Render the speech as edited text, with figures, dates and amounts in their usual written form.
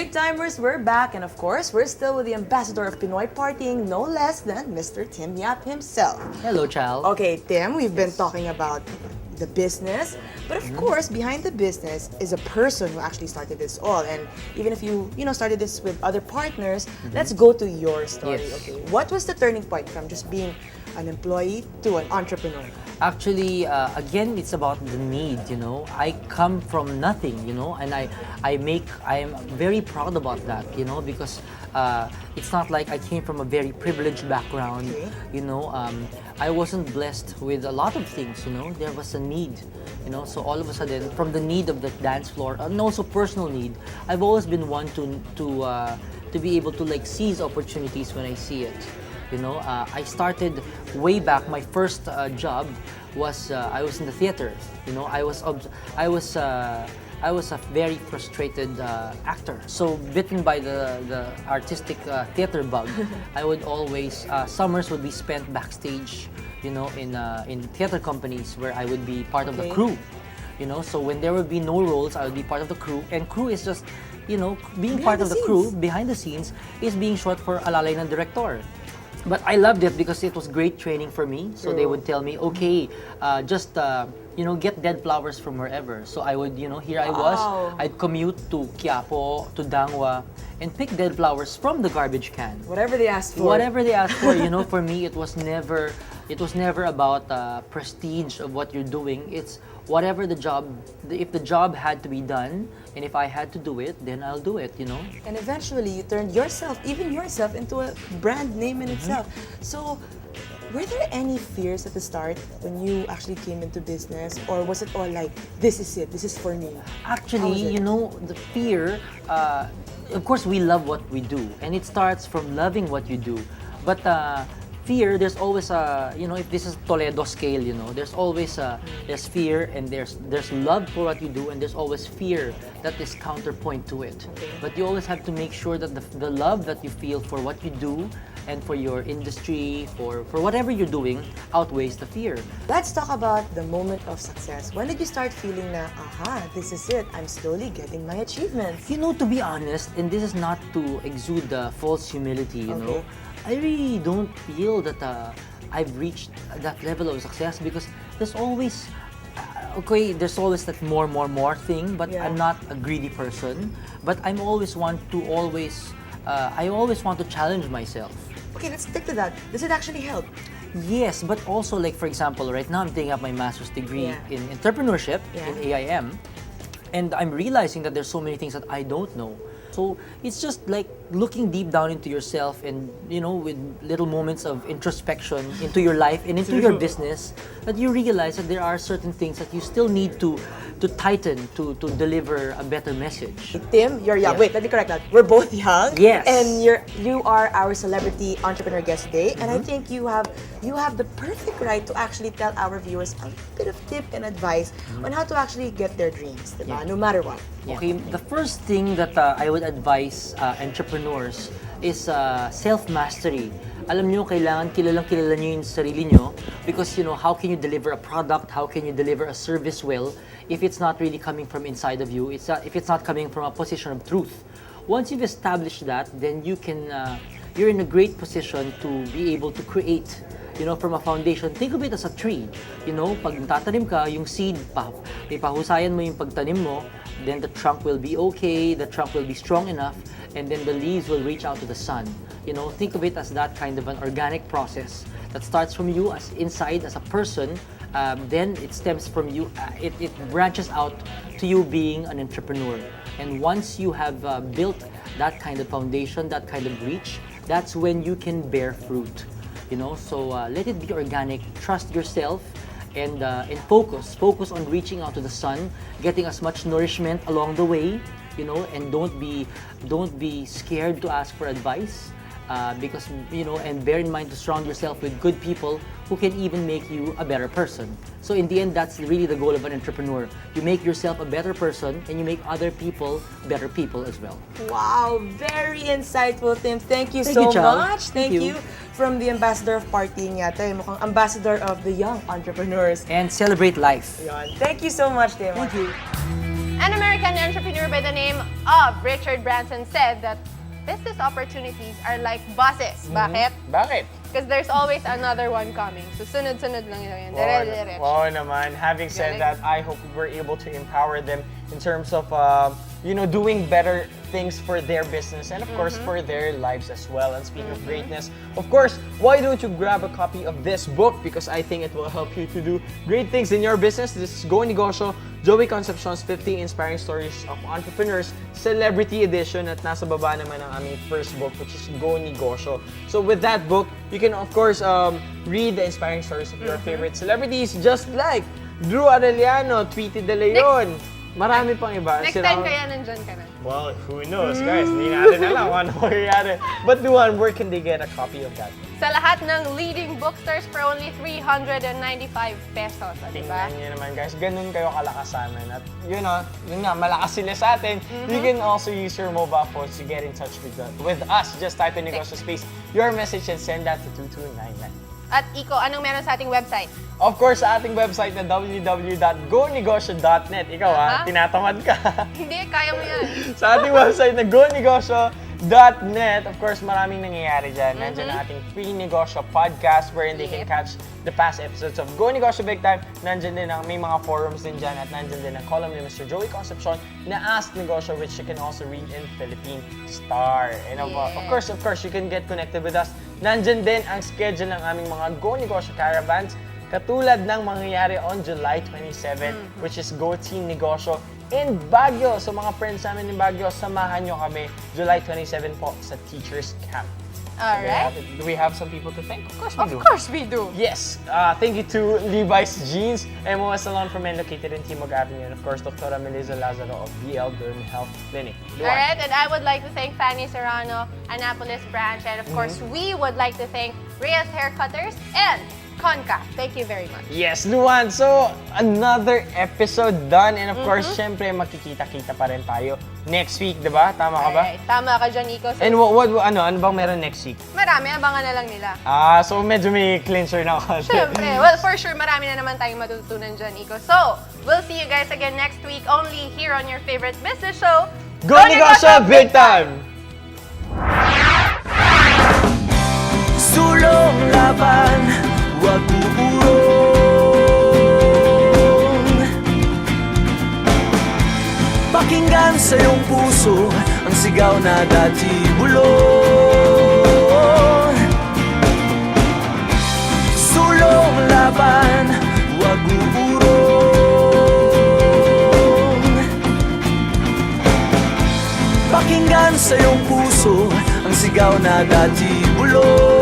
Big timers, we're back, and of course, we're still with the ambassador of Pinoy partying, no less than Mr. Tim Yap himself. Hello, Chal. Okay, Tim, we've been talking about the business, but of course, behind the business is a person who actually started this all. And even if you started this with other partners, let's go to your story. Yes. Okay, what was the turning point from just being an employee to an entrepreneur? Actually, again, it's about the need, I come from nothing, and I'm very proud about that, because it's not like I came from a very privileged background, Okay. I wasn't blessed with a lot of things, there was a need, so all of a sudden, from the need of the dance floor, and also personal need, I've always been one to be able to like seize opportunities when I see it. I started way back. My first job was I was in the theater. I was a very frustrated actor. So bitten by the artistic theater bug, I would always summers would be spent backstage, in theater companies where I would be part of the crew. So when there would be no roles, I would be part of the crew. And crew is just, being part of the crew behind the scenes is being short for alalay ng director. But I loved it because it was great training for me. So they would tell me, okay, just get dead flowers from wherever. So I would, here I was. I'd commute to Quiapo, to Dangwa, and pick dead flowers from the garbage can. Whatever they asked for. Whatever they asked for, for me, it was never about prestige of what you're doing. It's whatever the job, if the job had to be done, and if I had to do it, then I'll do it, And eventually, you turned even yourself, into a brand name in itself. So, were there any fears at the start when you actually came into business, or was it all like, this is it, this is for me? Actually, the fear, of course, we love what we do, and it starts from loving what you do. But fear, there's always a, if this is Toledo scale, there's always there's fear, and there's love for what you do, and there's always fear that is counterpoint to it. But you always have to make sure that the love that you feel for what you do and for your industry, for whatever you're doing, outweighs the fear. Let's talk about the moment of success. When did you start feeling na, aha, this is it, I'm slowly getting my achievements? To be honest, and this is not to exude false humility, Okay. I really don't feel that I've reached that level of success, because there's always, there's always that more thing, but Yeah. I'm not a greedy person. But I always want to challenge myself. Okay, let's stick to that. Does it actually help? Yes, but also, like, for example, right now I'm taking up my master's degree Yeah. in entrepreneurship Yeah. in AIM, and I'm realizing that there's so many things that I don't know. So it's just like looking deep down into yourself, and with little moments of introspection into your life and into your business, that you realize that there are certain things that you still need to tighten to deliver a better message. Tim, you're young. Yeah. Wait, let me correct that. We're both young. Yes. And you are our celebrity entrepreneur guest today, and I think you have the perfect right to actually tell our viewers a bit of tip and advice on how to actually get their dreams, diba? Yeah. No matter what. Okay, the first thing that I would advise entrepreneurs is self-mastery. Alam nyo, kailangan kilalang-kilala nyo yung sarili nyo, because how can you deliver a product, how can you deliver a service well if it's not really coming from inside of you, if it's not coming from a position of truth. Once you've established that, then you're in a great position to be able to create from a foundation. Think of it as a tree. Pag tatanim ka, yung seed, ipahusayan mo yung pagtanim mo, then the trunk will be okay, the trunk will be strong enough, and then the leaves will reach out to the sun. Think of it as that kind of an organic process that starts from you as inside as a person, then it stems from you, it branches out to you being an entrepreneur. And once you have built that kind of foundation, that kind of reach, that's when you can bear fruit. So let it be organic, trust yourself, and focus on reaching out to the sun, getting as much nourishment along the way, and don't be scared to ask for advice, because and bear in mind to surround yourself with good people who can even make you a better person. So in the end, that's really the goal of an entrepreneur. You make yourself a better person, and you make other people better people as well. Wow, very insightful, Tim. Thank you Thank so you, Chal. much. Thank you. From the ambassador of partying yata, mukhang ambassador of the young entrepreneurs. And celebrate life. Yan. Thank you so much, Tim. Thank you. An American entrepreneur by the name of Richard Branson said that business opportunities are like buses. Bakit? Bakit? Because there's always another one coming. So sunod-sunod lang yun. Dire-diretso. Wow naman. Having said that, I hope we're able to empower them in terms of, doing better things for their business and of course for their lives as well. And speaking of greatness, of course, why don't you grab a copy of this book, because I think it will help you to do great things in your business. This is GoNegosyo, Joey Concepcion's 50 Inspiring Stories of Entrepreneurs Celebrity Edition, at nasa baba naman ang aming first book, which is GoNegosyo. So with that book, you can of course read the inspiring stories of your favorite celebrities, just like Drew Arellano, Tweety De Leon. Marami pang iba. Next time kaya nandyan ka na. Well, who knows, guys? Hindi natin alam kung ano mangyayari. But Duan, where can they get a copy of that? Sa lahat ng leading bookstores for only 395 pesos. Diba? Tingnan nyo naman, guys. Ganun kayo kalakas sa amin. At yun nga, malakas sila sa atin. You can also use your mobile phones to get in touch with us. Just type in Negosyo Space your message and send that to 2299. At Iko, anong meron sa ating website? Of course, sa ating website na www.gonegosyo.net. Ikaw tinatamad ka. Hindi, kaya mo yan. Sa ating website na gonegosyo.net, of course, maraming nangyayari dyan. Nandiyan ang ating free negosyo podcast wherein they can catch the past episodes of GoNegosyo Bigtime. Nandiyan din may mga forums din dyan, at nandiyan din ang column ni Mr. Joey Concepcion na Ask Negosyo, which you can also read in Philippine Star. And of course, you can get connected with us. Nandiyan din ang schedule ng aming mga GoNegosyo caravans, katulad ng mangyayari on July 27, which is Go Team Negosyo in Baguio. So mga friends namin in Baguio, samahan nyo kami July 27 po sa Teachers Camp. Alright. Do we have some people to thank? Of course we do. Of course we do. Yes. Thank you to Levi's Jeans, MOS Salon for Men located in Timog Avenue, and of course, Dr. Melissa Lazaro of BL Derm Health Clinic. Alright, and I would like to thank Fanny Serrano, Annapolis branch, and of course, we would like to thank Reyes Haircutters and Conca. Thank you very much. Yes, Luan. So, another episode done. And of course, syempre, makikita-kita pa rin tayo next week, di ba? Tama ka ba? Alright, tama ka dyan, Nico. So, And ano bang meron next week? marami, abangan na lang nila. So medyo may clincher na ako. Siyempre, well, for sure, marami na naman tayong matututunan dyan, Nico. So, we'll see you guys again next week, only here on your favorite business show, GoNegosyo Bigtime! Sulong laban, huwag uurong. Pakinggan sa iyong puso ang sigaw na dati bulong. Sulong laban, huwag uurong. Pakinggan sa iyong puso ang sigaw na dati bulong.